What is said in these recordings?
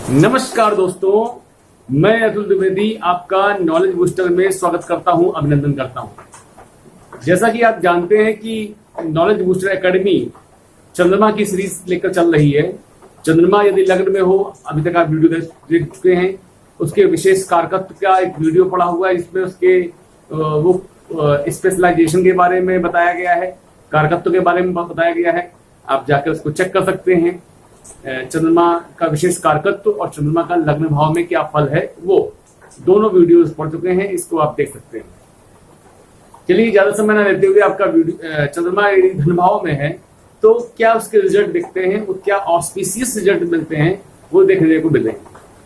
नमस्कार दोस्तों, मैं अतुल द्विवेदी आपका नॉलेज बूस्टर में स्वागत करता हूं, अभिनंदन करता हूं। जैसा कि आप जानते हैं कि नॉलेज बूस्टर एकेडमी चंद्रमा की सीरीज लेकर चल रही है। चंद्रमा यदि लग्न में हो, अभी तक आप वीडियो देख चुके हैं, उसके विशेष कारकत्व का एक वीडियो पड़ा हुआ है जिसमें उसके वो स्पेशलाइजेशन के बारे में बताया गया है, कारकत्व के बारे में बताया गया है। आप जाकर उसको चेक कर सकते हैं। चंद्रमा का विशेष कारकत्व और चंद्रमा का लग्न भाव में क्या फल है, वो दोनों वीडियोस पढ़ चुके हैं, इसको आप देख सकते हैं। चलिए ज्यादा समय न लेते हुए, आपका वीडियो चंद्रमा यदि धन भाव में है तो क्या उसके रिजल्ट दिखते हैं, वो क्या ऑस्पिशियस रिजल्ट मिलते हैं, वो देखने को मिले।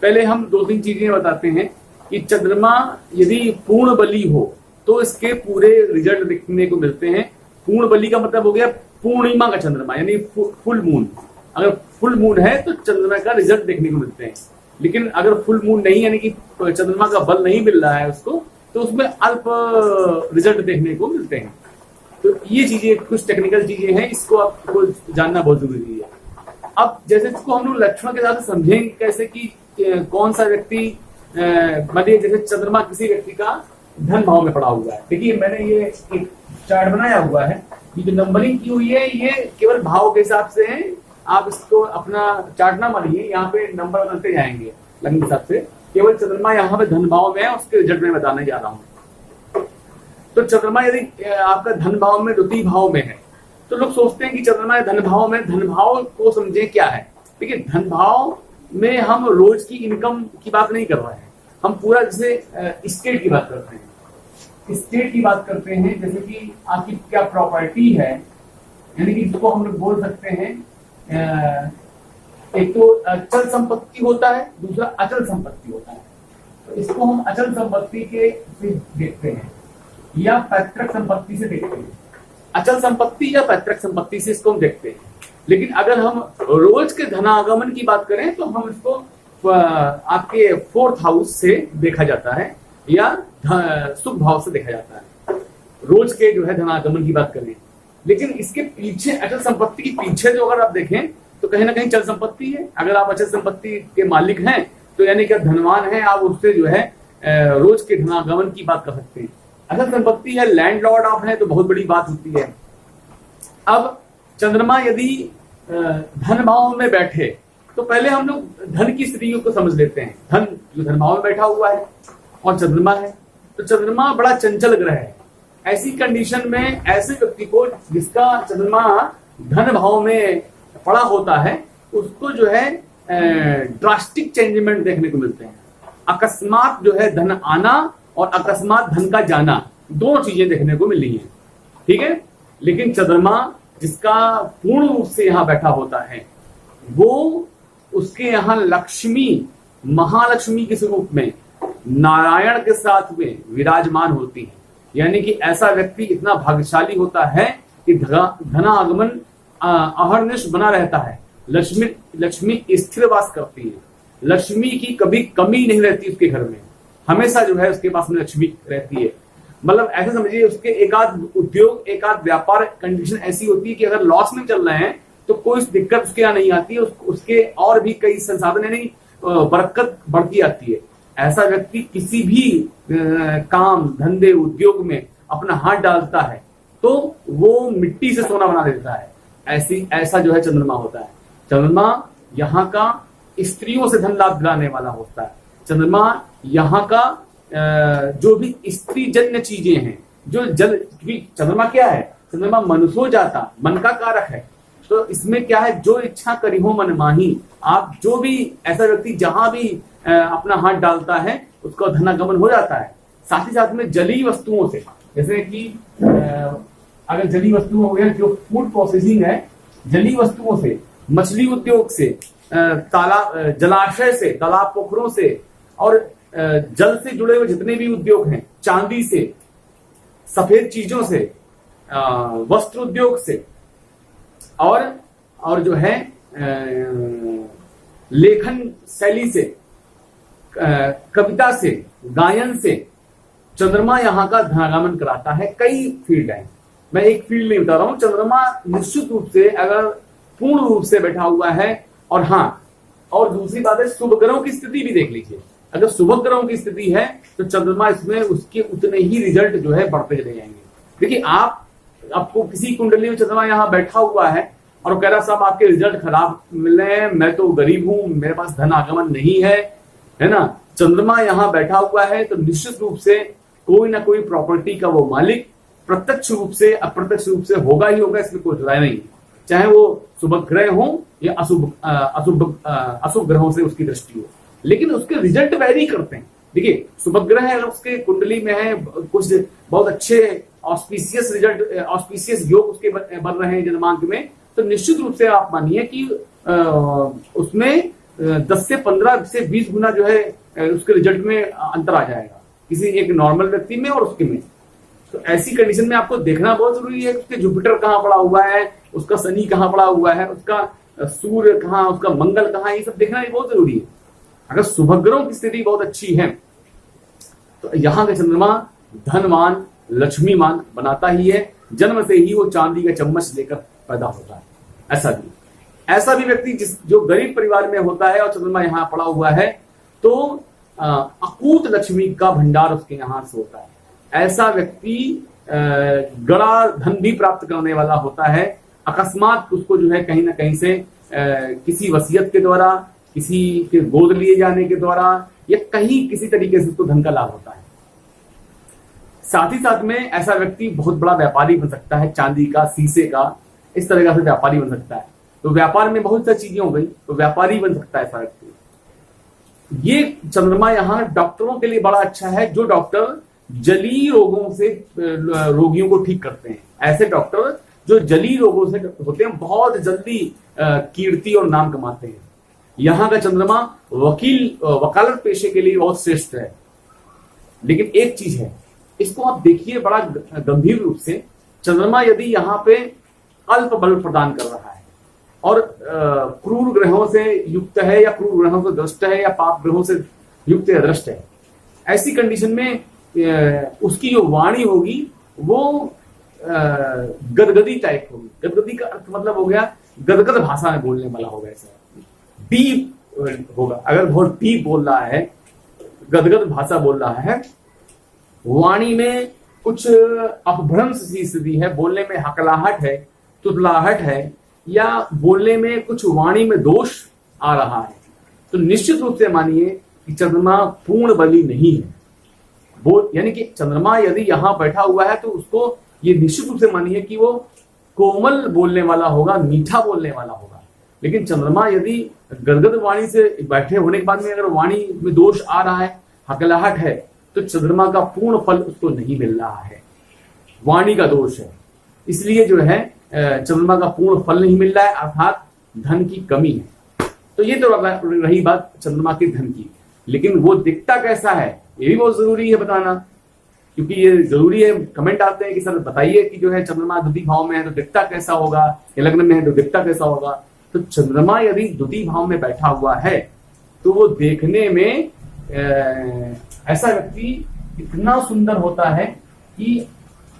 पहले हम दो तीन चीजें बताते हैं कि चंद्रमा यदि पूर्ण बली हो तो इसके पूरे रिजल्ट दिखने को मिलते हैं। पूर्ण बली का मतलब हो गया पूर्णिमा का चंद्रमा, यानी फुल मून। अगर फुल मून है तो चंद्रमा का रिजल्ट देखने को मिलते हैं, लेकिन अगर फुल मून नहीं, यानी कि चंद्रमा का बल नहीं मिल रहा है उसको, तो उसमें अल्प रिजल्ट देखने को मिलते हैं। तो ये चीजें कुछ टेक्निकल चीजें हैं, इसको आपको जानना बहुत जरूरी है। अब जैसे इसको हम लोग लक्षणों के साथ समझेंगे कैसे कि कौन सा व्यक्ति, मतलब जैसे चंद्रमा किसी व्यक्ति का धन भाव में पड़ा हुआ है। देखिए मैंने ये एक चार्ट बनाया हुआ है, ये जो नंबरिंग की हुई है ये केवल भाव के हिसाब से है। आप इसको अपना चार्ट ना मानिए, यहाँ पे नंबर बदलते जाएंगे लग्न के हिसाब से। केवल चंद्रमा यहाँ पे धन भाव में है, उसके रिजल्ट में बताने जा रहा हूँ। तो चंद्रमा यदि आपका धन भाव में द्वितीय भाव में है तो लोग सोचते हैं कि चंद्रमा धन भाव में, धन भाव को समझे क्या है। देखिए धन भाव में हम रोज की इनकम की बात नहीं कर रहे हैं, हम पूरा जैसे स्टेट की बात करते हैं। स्टेट की बात करते हैं, जैसे कि आपकी क्या प्रॉपर्टी है, यानी कि जिसको हम लोग बोल सकते हैं, एक तो चल संपत्ति होता है, दूसरा अचल संपत्ति होता है। तो इसको हम अचल संपत्ति के से देखते हैं या पैतृक संपत्ति से देखते हैं। अचल संपत्ति या पैतृक संपत्ति से इसको हम देखते हैं। लेकिन अगर हम रोज के धनागमन की बात करें तो हम इसको आपके 4th हाउस से देखा जाता है या सुख भाव से देखा जाता है, रोज के जो है धनागमन की बात करें। लेकिन इसके पीछे, अचल संपत्ति के पीछे जो अगर आप देखें तो कहीं ना कहीं चल संपत्ति है। अगर आप अचल संपत्ति के मालिक हैं तो यानी कि धनवान हैं, आप उससे जो है रोज के धनागमन की बात कर सकते हैं। अचल संपत्ति है, लैंडलॉर्ड आप हैं तो बहुत बड़ी बात होती है। अब चंद्रमा यदि धन भाव में बैठे तो पहले हम लोग धन की स्थितियों को समझ लेते हैं। धन जो धन भाव में बैठा हुआ है और चंद्रमा है, तो चंद्रमा बड़ा चंचल ग्रह है। ऐसी कंडीशन में ऐसे व्यक्ति को जिसका चंद्रमा धन भाव में पड़ा होता है, उसको जो है ड्रास्टिक चेंजमेंट देखने को मिलते हैं। अकस्मात जो है धन आना और अकस्मात धन का जाना, दोनों चीजें देखने को मिल रही हैं, ठीक है। लेकिन चंद्रमा जिसका पूर्ण रूप से यहां बैठा होता है, वो उसके यहां लक्ष्मी, महालक्ष्मी के स्वरूप में नारायण के साथ में विराजमान होती है। यानी कि ऐसा व्यक्ति इतना भाग्यशाली होता है कि धनागमन अहर्निश बना रहता है। लक्ष्मी स्थिर वास करती है, लक्ष्मी की कभी कमी नहीं रहती उसके घर में, हमेशा जो है उसके पास में लक्ष्मी रहती है। मतलब ऐसे समझिए उसके एकाध उद्योग, एकाध व्यापार कंडीशन ऐसी होती है कि अगर लॉस में चल रहे हैं तो कोई दिक्कत उसके यहाँ नहीं आती है, उसके और भी कई संसाधन नहीं, बरकत बढ़ती आती है। ऐसा व्यक्ति किसी भी काम, धंधे, उद्योग में अपना हाथ डालता है तो वो मिट्टी से सोना बना देता है। ऐसा जो है चंद्रमा होता है। चंद्रमा यहाँ का स्त्रियों से धन लाभ दिलाने वाला होता है। चंद्रमा यहाँ का जो भी स्त्री जन्य चीजें हैं, जो चंद्रमा क्या है, चंद्रमा मनुष्यो जाता, मन का कारक है। तो इसमें क्या है, जो इच्छा करी हो मन माही। आप जो भी ऐसा व्यक्ति जहां भी अपना हाथ डालता है उसका धनागमन हो जाता है। साथ ही साथ में जलीय वस्तुओं से, जैसे कि अगर जलीय वस्तु हो गया, जो फूड प्रोसेसिंग है, जलीय वस्तुओं से, मछली उद्योग से, तालाब, जलाशय से, तालाब पोखरों से और जल से जुड़े हुए जितने भी उद्योग हैं, चांदी से, सफेद चीजों से, वस्त्र उद्योग से और जो है लेखन शैली से, कविता से, गायन से चंद्रमा यहाँ का धनागमन कराता है। कई फील्ड है, मैं एक फील्ड नहीं बता रहा हूं। चंद्रमा निश्चित रूप से अगर पूर्ण रूप से बैठा हुआ है, और हाँ और दूसरी बात है शुभ ग्रहों की स्थिति भी देख लीजिए। अगर शुभ ग्रहों की स्थिति है तो चंद्रमा इसमें उसके उतने ही रिजल्ट जो है बढ़ते चले जाएंगे। देखिए आपको किसी कुंडली में चंद्रमा यहाँ बैठा हुआ है और वो कह रहा साहब आपके रिजल्ट खराब मिले हैं, मैं तो गरीब हूं, मेरे पास धन आगमन नहीं है ना। चंद्रमा यहाँ बैठा हुआ है तो निश्चित रूप से कोई ना कोई प्रॉपर्टी का वो मालिक प्रत्यक्ष रूप से अप्रत्यक्ष रूप से होगा ही होगा, इसमें कोई राय नहीं। चाहे वो शुभ ग्रह हो या अशुभ ग्रहों से उसकी दृष्टि हो, लेकिन उसके रिजल्ट वैरी करते हैं। देखिए शुभ ग्रह है, उसके कुंडली में है, कुछ बहुत अच्छे ऑस्पिशियस रिजल्ट, ऑस्पिशियस योग उसके बन रहे हैं जन्मांक में, तो निश्चित रूप से आप मानिए कि उसमें 10 से 15 से 20 गुना जो है उसके रिजल्ट में अंतर आ जाएगा किसी एक नॉर्मल व्यक्ति में और उसके में। तो ऐसी कंडीशन में आपको देखना बहुत जरूरी है उसके जुपिटर कहाँ पड़ा हुआ है, उसका शनि कहाँ पड़ा हुआ है, उसका सूर्य कहाँ, उसका मंगल कहाँ, ये सब देखना बहुत जरूरी है। अगर शुभ ग्रहों की स्थिति बहुत अच्छी है तो यहाँ का चंद्रमा धनवान लक्ष्मीमान बनाता ही है, जन्म से ही वो चांदी का चम्मच लेकर पैदा होता है। ऐसा भी व्यक्ति जो गरीब परिवार में होता है और चंद्रमा यहाँ पड़ा हुआ है तो अकूत लक्ष्मी का भंडार उसके यहाँ से होता है। ऐसा व्यक्ति गड़ा धन भी प्राप्त करने वाला होता है। अकस्मात उसको जो है कहीं ना कहीं से किसी वसीयत के द्वारा, किसी के गोद लिए जाने के द्वारा या कहीं किसी तरीके से उसको धन का लाभ होता है। साथ ही साथ में ऐसा व्यक्ति बहुत बड़ा व्यापारी बन सकता है, चांदी का, शीशे का, इस तरह का व्यापारी बन सकता है। तो व्यापार में बहुत सारी चीजें हो गई, तो व्यापारी बन सकता है ऐसा व्यक्ति। ये चंद्रमा यहाँ डॉक्टरों के लिए बड़ा अच्छा है, जो डॉक्टर जली रोगों से रोगियों को ठीक करते हैं। ऐसे डॉक्टर जो जली रोगों से होते हैं बहुत जल्दी कीर्ति और नाम कमाते हैं। यहाँ का चंद्रमा वकालत पेशे के लिए बहुत श्रेष्ठ है। लेकिन एक चीज है, इसको आप देखिए बड़ा गंभीर रूप से, चंद्रमा यदि यहाँ पे अल्प बल प्रदान कर रहा है और क्रूर ग्रहों से युक्त है या क्रूर ग्रहों से दृष्ट है या पाप ग्रहों से युक्त या दृष्ट है, ऐसी कंडीशन में उसकी जो वाणी होगी वो गदगदी टाइप होगी। गदगदी का अर्थ मतलब हो गया गदगद भाषा में बोलने वाला होगा, ऐसा डीप होगा। अगर बहुत डीप बोल रहा है, गदगद भाषा बोल रहा है, वाणी में कुछ अपभ्रंश सी स्थिति है, बोलने में हकलाहट है, तुतलाहट है, या बोलने में कुछ वाणी में दोष आ रहा है, तो निश्चित रूप से मानिए कि चंद्रमा पूर्ण बली नहीं है। यानी कि चंद्रमा यदि यहां बैठा हुआ है तो उसको ये निश्चित रूप से मानिए कि वो कोमल बोलने वाला होगा, मीठा बोलने वाला होगा। लेकिन चंद्रमा यदि गदगद वाणी से बैठे होने के बाद में अगर वाणी में दोष आ रहा है, हकलाहट है, तो चंद्रमा का पूर्ण फल उसको नहीं मिल रहा है, वाणी का दोष है। इसलिए जो है चंद्रमा का पूर्ण फल नहीं मिल रहा है, अर्थात धन की कमी है। तो ये तो रही बात चंद्रमा के धन की। लेकिन वो दिखता कैसा है ये भी बहुत जरूरी है बताना, क्योंकि ये जरूरी है। कमेंट आते हैं कि सर बताइए कि जो है चंद्रमा द्वितीय भाव में है तो दिखता कैसा होगा, या लग्न में है तो दिखता कैसा होगा। तो चंद्रमा यदि द्वितीय भाव में बैठा हुआ है तो वो देखने में ऐसा व्यक्ति इतना सुंदर होता है कि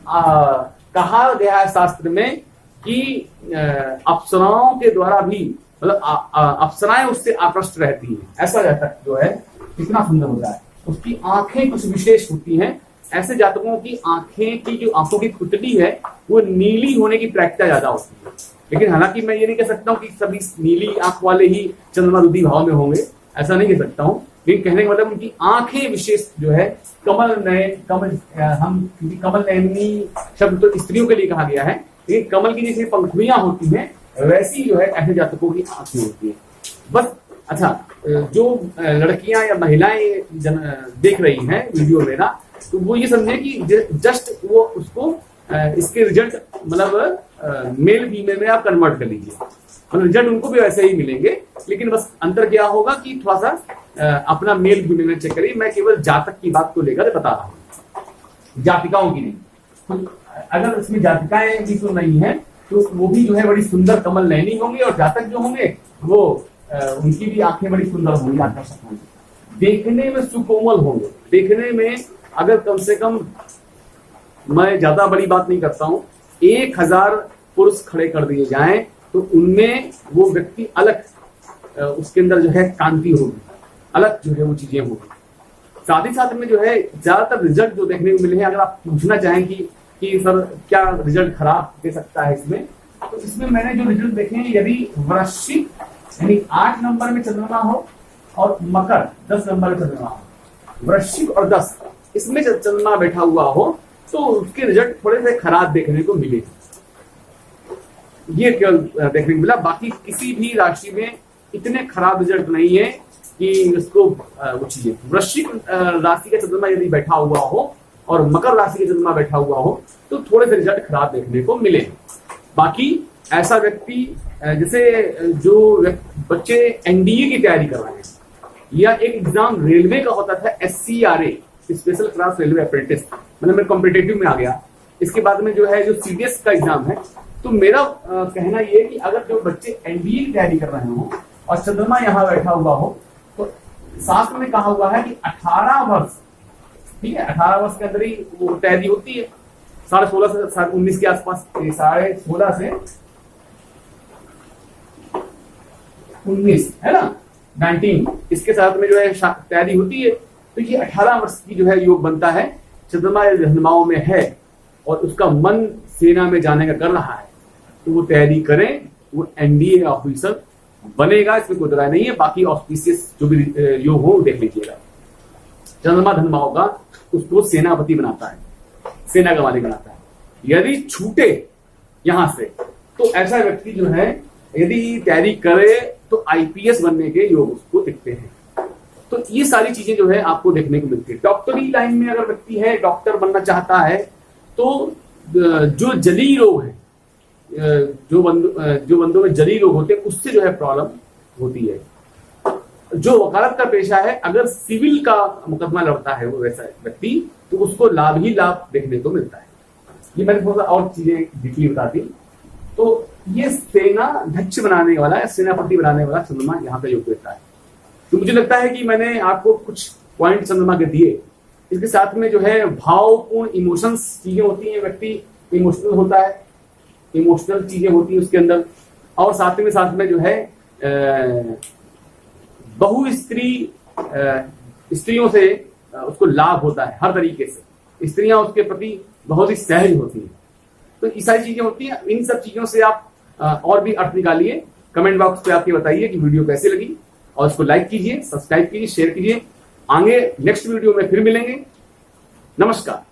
कहा गया है शास्त्र में कि अप्सराओं के द्वारा भी, मतलब अप्सराएं उससे आकृष्ट रहती हैं। ऐसा जातक जो है कितना सुंदर होता है, उसकी आंखें कुछ विशेष होती हैं। ऐसे जातकों की आंखें की जो आंखों की पुतली है वो नीली होने की प्रायिकता ज्यादा होती है। लेकिन हालांकि मैं ये नहीं कह सकता हूँ कि सभी नीली आंख वाले ही चंद्रमा द्वितीय भाव में होंगे, ऐसा नहीं कह सकता हूँ। लेकिन कहने का मतलब उनकी आंखें विशेष जो है कमल नयनी शब्द तो स्त्रियों के लिए कहा गया है, लेकिन कमल की जैसे पंखुड़ियां होती हैं वैसी जो है ऐसे जातकों की आंखें होती है। बस अच्छा, जो लड़कियां या महिलाएं देख रही हैं वीडियो मेरा, तो वो ये समझे कि जस्ट वो उसको इसके रिजल्ट मतलब मेल फीमेल में आप कन्वर्ट कर लीजिए, मतलब रिजल्ट उनको भी वैसे ही मिलेंगे। लेकिन बस अंतर क्या होगा कि थोड़ा सा अपना मेल फीमेल में चेक करिए। मैं केवल जातक की बात को लेकर बता रहा हूँ, जातिकाओं की नहीं। तो अगर इसमें जातिकाएं भी तो नहीं है तो वो भी जो है बड़ी सुंदर कमल नयनी होंगी, और जातक जो होंगे वो उनकी भी आंखें बड़ी सुंदर होंगी, आकर्षक होंगी, देखने में सुकोमल होंगे। देखने में अगर कम से कम, मैं ज्यादा बड़ी बात नहीं करता हूं, 1000 पुरुष खड़े कर दिए जाएं तो उनमें वो व्यक्ति अलग उसके अंदर जो है कांति होगी, अलग जो है वो चीजें होगी। साथ ही साथ में जो है ज्यादातर रिजल्ट जो देखने को मिले हैं, अगर आप पूछना चाहें कि सर क्या रिजल्ट खराब दे सकता है इसमें, तो इसमें मैंने जो रिजल्ट देखे हैं, यदि वृश्चिक यानी 8 नंबर में चंद्रमा हो और मकर 10 नंबर में चंद्रमा हो, वृश्चिक और 10 इसमें चंद्रमा बैठा हुआ हो तो उसके रिजल्ट थोड़े से खराब देखने को मिले। ये केवल देखने को मिला, बाकी किसी भी राशि में इतने खराब रिजल्ट नहीं है कि इसको वो चीजें। वृश्चिक राशि का चंद्रमा यदि बैठा हुआ हो और मकर राशि का चंद्रमा बैठा हुआ हो तो थोड़े से रिजल्ट खराब देखने को मिले। बाकी ऐसा व्यक्ति जैसे जो बच्चे एनडीए की तैयारी कर रहे हैं, या एक एग्जाम रेलवे का होता था SCRA, special class railway apprentice, मतलब मैं कॉम्पिटेटिव में आ गया, इसके बाद में जो है जो CDS का एग्जाम है, तो मेरा कहना यह है कि अगर जो बच्चे एनडीए की तैयारी कर रहे हो और चंद्रमा यहाँ बैठा हुआ हो, तो शास्त्र में कहा हुआ है कि 18 वर्ष, ठीक है, 18 वर्ष के अंदर ही वो तैयारी होती है, 16.5 से 19 के आसपास, 16.5 से 19 है ना, 19, इसके साथ में जो है तैयारी होती है। तो ये 18 वर्ष की जो है योग बनता है, चंद्रमा धनुमाओं में है और उसका मन सेना में जाने का कर रहा है, तो वो तैयारी करें, वो एनडीए ऑफिसर बनेगा, इसमें कोई राय नहीं है। बाकी ऑस्पिशियस जो भी योग हो देख लीजिएगा। चंद्रमा धनुमाओं का उसको सेनापति बनाता है, सेना का मालिक बनाता है। यदि छूटे यहां से तो ऐसा व्यक्ति जो है यदि तैयारी करे तो IPS बनने के योग उसको दिखते हैं। तो ये सारी चीजें जो है आपको देखने को मिलती है। डॉक्टरी लाइन में अगर व्यक्ति है, डॉक्टर बनना चाहता है, तो जो जली रोग है, जो बंदों में जली रोग होते हैं, उससे जो है प्रॉब्लम होती है। जो वकालत का पेशा है, अगर सिविल का मुकदमा लड़ता है वो वैसा व्यक्ति, तो उसको लाभ ही लाभ देखने को मिलता है। ये मैंने थोड़ा सा और चीजें डीपली बता दी। तो ये सेना ध्यक्ष बनाने वाला, सेनापति बनाने वाला चंद्रमा यहाँ पे योग देता है। तो मुझे लगता है कि मैंने आपको कुछ पॉइंट चंद्रमा के दिए। इसके साथ में जो है भावपूर्ण इमोशंस चीजें होती हैं, व्यक्ति इमोशनल होता है, इमोशनल चीजें होती है उसके अंदर। और साथ में जो है बहु स्त्रियों से उसको लाभ होता है हर तरीके से, स्त्रियां उसके प्रति बहुत ही सहज होती हैं। तो ये सारी चीजें होती हैं। इन सब चीजों से आप और भी अर्थ निकालिए। कमेंट बॉक्स पे आपके बताइए कि वीडियो कैसे लगी, और इसको लाइक कीजिए, सब्सक्राइब कीजिए, शेयर कीजिए। आगे नेक्स्ट वीडियो में फिर मिलेंगे। नमस्कार।